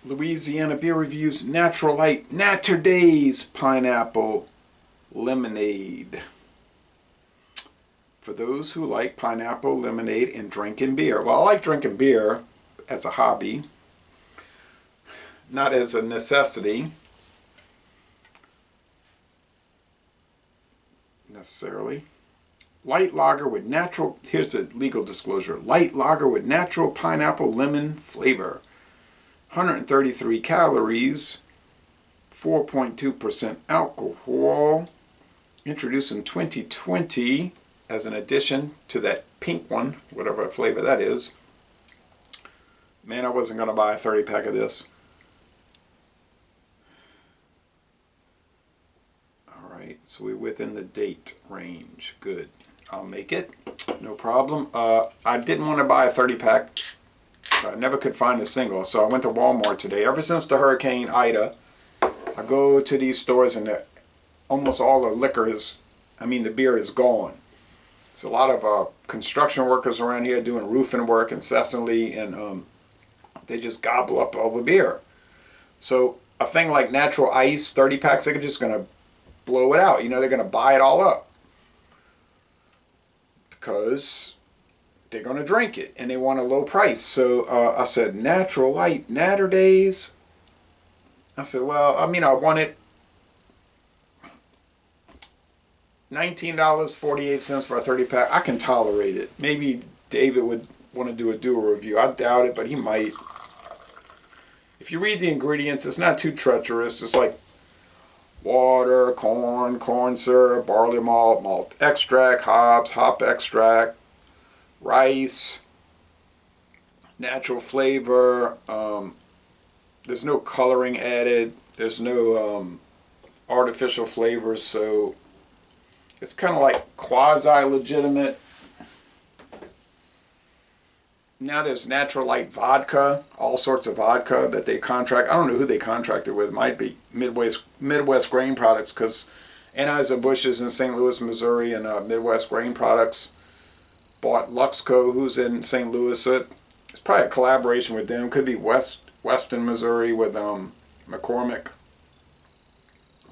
Louisiana Beer Reviews Natural Light Naturdays Pineapple Lemonade. For those who like pineapple lemonade and drinking beer. Well, I like drinking beer as a hobby, not as a necessity necessarily. Light lager with natural, here's the legal disclosure, light lager with natural pineapple lemon flavor. 133 calories, 4.2% alcohol, introduced in 2020 as an addition to that pink one, whatever flavor that is. Man, I wasn't going to buy a 30 pack of this. Alright, so we're within the date range. Good. I'll make it. No problem. I didn't want to buy a 30 pack. I never could find a single, so I went to Walmart today. Ever since the Hurricane Ida, I go to these stores and almost all the liquor is, the beer is gone. There's a lot of construction workers around here doing roofing work incessantly, and they just gobble up all the beer. So a thing like Natural Ice, 30 packs, they're just going to blow it out. They're going to buy it all up because they're going to drink it and they want a low price. So I said, Natural Light Naturdays. I said, well, I want it $19.48 for a 30 pack. I can tolerate it. Maybe David would want to do a dual review. I doubt it, but he might. If you read the ingredients, it's not too treacherous. It's like water, corn syrup, barley malt, malt extract, hops, hop extract, rice, natural flavor. There's no coloring added. There's no artificial flavors, so it's kind of like quasi-legitimate. Now there's Natural Light vodka, all sorts of vodka that they contract. I don't know who they contracted with. Might be Midwest Grain Products, because Anheuser-Busch is in St. Louis, Missouri, and Midwest Grain Products bought Luxco, who's in St. Louis. So it's probably a collaboration with them. Could be Western Missouri with McCormick.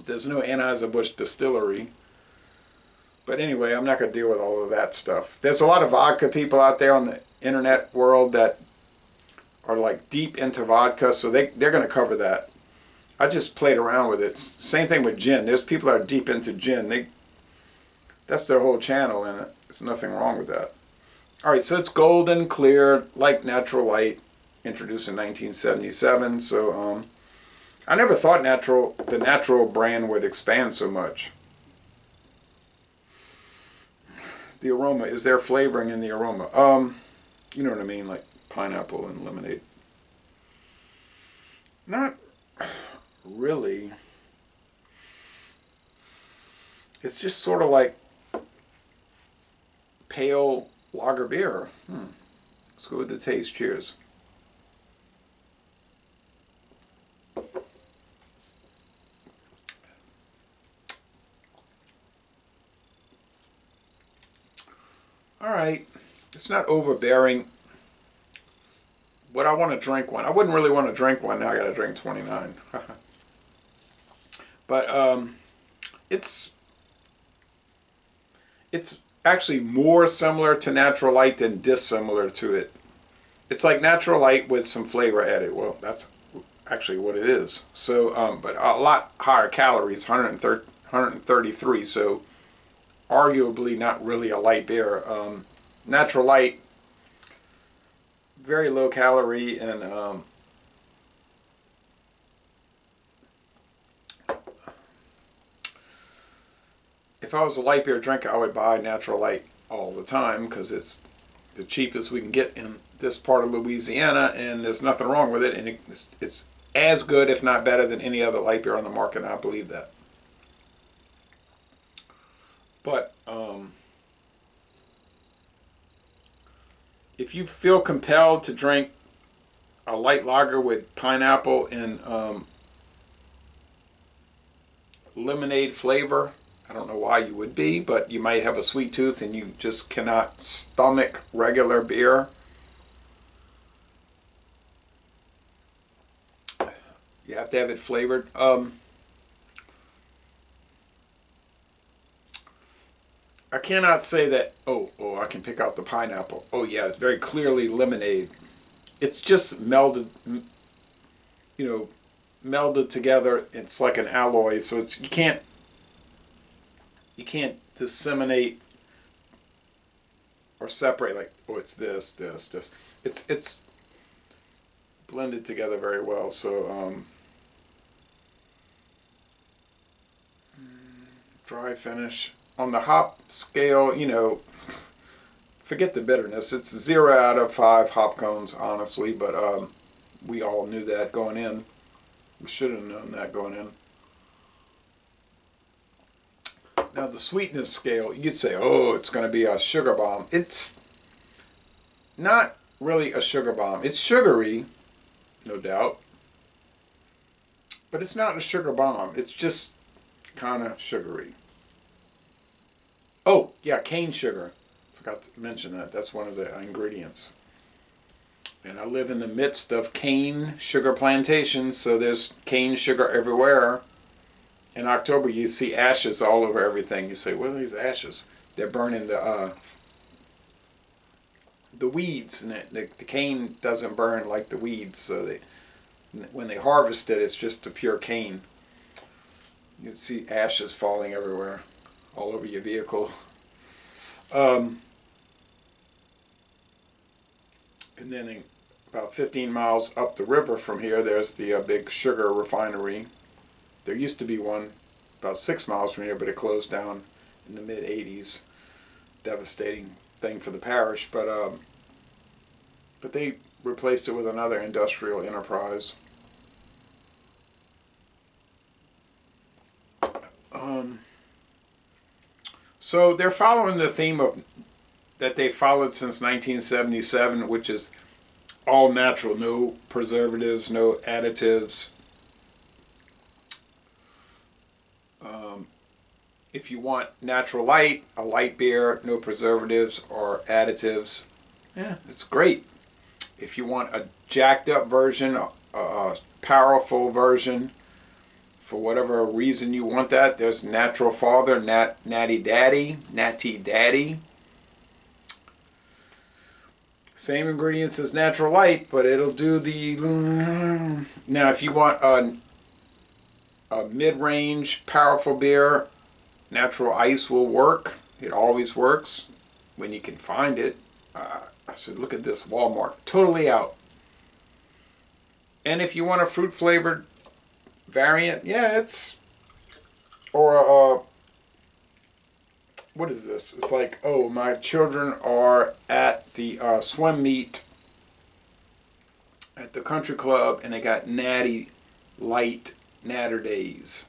There's no Anheuser-Busch distillery. But anyway, I'm not going to deal with all of that stuff. There's a lot of vodka people out there on the internet world that are like deep into vodka, so they're going to cover that. I just played around with it. Same thing with gin. There's people that are deep into gin. That's their whole channel, and there's nothing wrong with that. All right, so it's golden, clear, like Natural Light, introduced in 1977. So I never thought the Natural brand would expand so much. The aroma, is there flavoring in the aroma? You know what I mean, like pineapple and lemonade. Not really. It's just sort of like pale lager beer. Let's go with the taste. Cheers. All right, it's not overbearing. Would I want to drink one? I wouldn't really want to drink one. Now I got to drink 29. But it's actually more similar to Natural Light than dissimilar to it. It's like Natural Light with some flavor added. Well, that's actually what it is. So, but a lot higher calories, 133. So arguably not really a light beer. Natural Light, very low calorie, and if I was a light beer drinker, I would buy Natural Light all the time because it's the cheapest we can get in this part of Louisiana, and there's nothing wrong with it, and it's as good, if not better, than any other light beer on the market, and I believe that. But if you feel compelled to drink a light lager with pineapple and lemonade flavor, I don't know why you would be, but you might have a sweet tooth and you just cannot stomach regular beer. You have to have it flavored. I cannot say that, I can pick out the pineapple. Oh, yeah, it's very clearly lemonade. It's just melded, melded together. It's like an alloy, so it's you can't disseminate or separate like, oh, it's this. It's blended together very well. So dry finish. On the hop scale, forget the bitterness. It's 0 out of 5 hop cones, honestly, but we all knew that going in. We should have known that going in. Now the sweetness scale, you'd say, oh, it's going to be a sugar bomb. It's not really a sugar bomb. It's sugary, no doubt, but it's not a sugar bomb. It's just kind of sugary. Oh, yeah, cane sugar. Forgot to mention that. That's one of the ingredients. And I live in the midst of cane sugar plantations, so there's cane sugar everywhere. In October, you see ashes all over everything. You say, what are these ashes? They're burning the weeds, and the cane doesn't burn like the weeds. So when they harvest it, it's just a pure cane. You'd see ashes falling everywhere, all over your vehicle. And then about 15 miles up the river from here, there's the big sugar refinery. There used to be one about 6 miles from here, but it closed down in the mid-'80s. Devastating thing for the parish, but they replaced it with another industrial enterprise. So they're following the theme that they followed since 1977, which is all natural, no preservatives, no additives. If you want natural light, a light beer, no preservatives or additives, yeah, it's great. If you want a jacked up version, a powerful version, for whatever reason you want that, there's Natural Father, Natty Daddy. Same ingredients as Natural Light, but it'll do the... Now, if you want a mid-range, powerful beer, Natural Ice will work. It always works when you can find it. I said, look at this, Walmart, totally out. And if you want a fruit-flavored variant, yeah, it's... Or what is this? It's like, oh, my children are at the swim meet at the country club, and they got Natty Light Naturdays.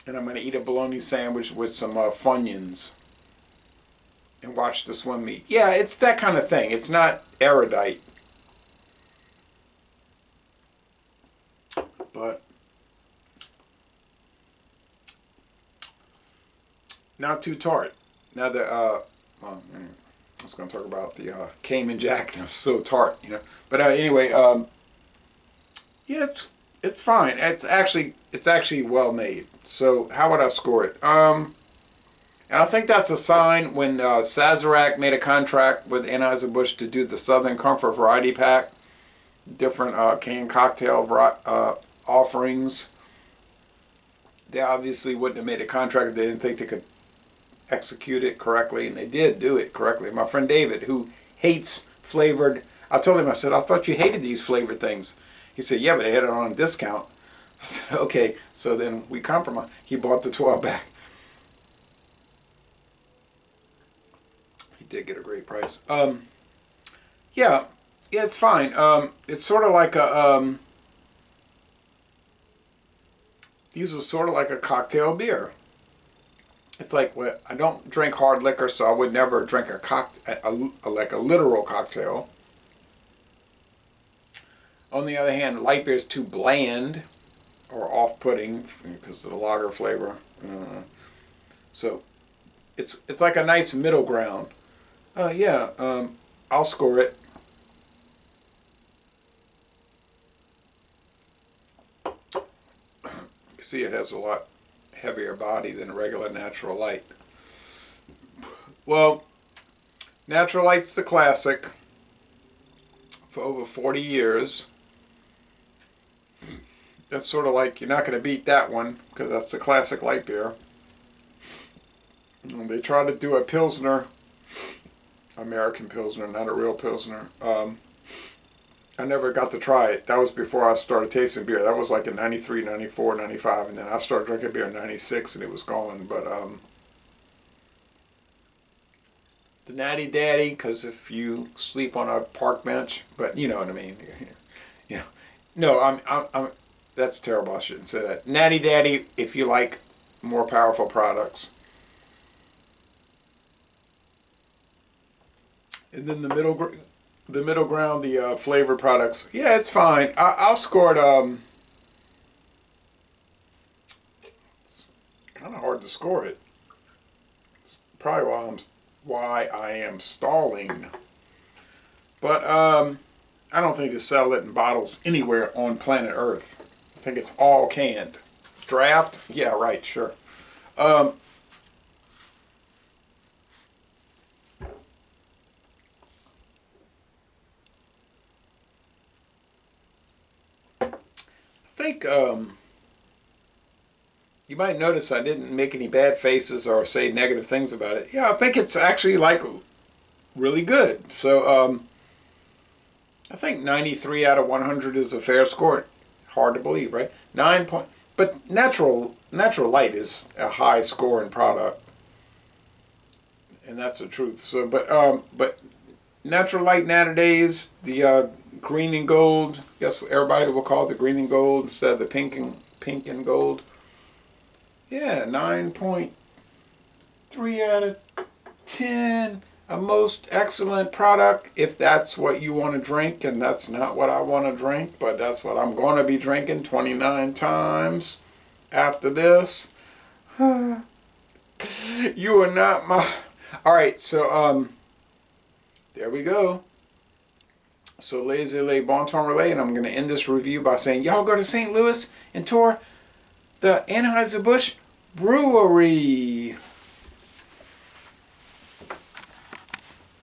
And I'm going to eat a bologna sandwich with some Funyuns and watch the swim meet. Yeah, it's that kind of thing. It's not erudite. But not too tart. Now I was going to talk about the Cayman Jack. That's so tart, But anyway, yeah, it's fine. It's actually well made. So how would I score it? And I think that's a sign when Sazerac made a contract with Anheuser-Busch to do the Southern Comfort Variety Pack, different canned cocktail offerings. They obviously wouldn't have made a contract if they didn't think they could execute it correctly, and they did do it correctly. My friend David, who hates flavored, I told him, I said, I thought you hated these flavored things. He said, yeah, but they had it on discount. I said, okay, so then we compromised. He bought the 12-pack. He did get a great price. Yeah, it's fine. It's sort of like a, these are sort of like a cocktail beer. It's like, well, I don't drink hard liquor, so I would never drink like a literal cocktail. On the other hand, light beer is too bland or off-putting because of the lager flavor. So it's like a nice middle ground. Yeah, I'll score it See, it has a lot heavier body than a regular Natural Light. Well, Natural Light's the classic for over 40 years. That's sort of like, you're not going to beat that one because that's the classic light beer. And they tried to do a Pilsner, American Pilsner, not a real Pilsner. I never got to try it. That was before I started tasting beer. That was like in 93, 94, 95. And then I started drinking beer in 96 and it was gone. But the Natty Daddy, because if you sleep on a park bench, but you know what I mean. Yeah. No, I'm that's terrible. I shouldn't say that. Natty Daddy, if you like more powerful products. And then the middle ground, the flavored products. Yeah, it's fine. I'll score it. It's kind of hard to score it. It's probably why I am stalling. But I don't think they sell it in bottles anywhere on planet Earth. I think it's all canned. Draft? Yeah, right, sure. I think you might notice I didn't make any bad faces or say negative things about it. Yeah, I think it's actually like really good. So I think 93 out of 100 is a fair score. Hard to believe, right? But Natural Light is a high scoring product, and that's the truth. So, but Natural Light Naturdays, the green and gold. Guess what everybody will call it, the green and gold instead of the pink and gold. Yeah, 9.3 out of 10. A most excellent product if that's what you want to drink, and that's not what I want to drink, but that's what I'm going to be drinking 29 times after this. You are not my... Alright, so there we go. So laissez-les bon temps relay, and I'm going to end this review by saying y'all go to St. Louis and tour the Anheuser-Busch Brewery.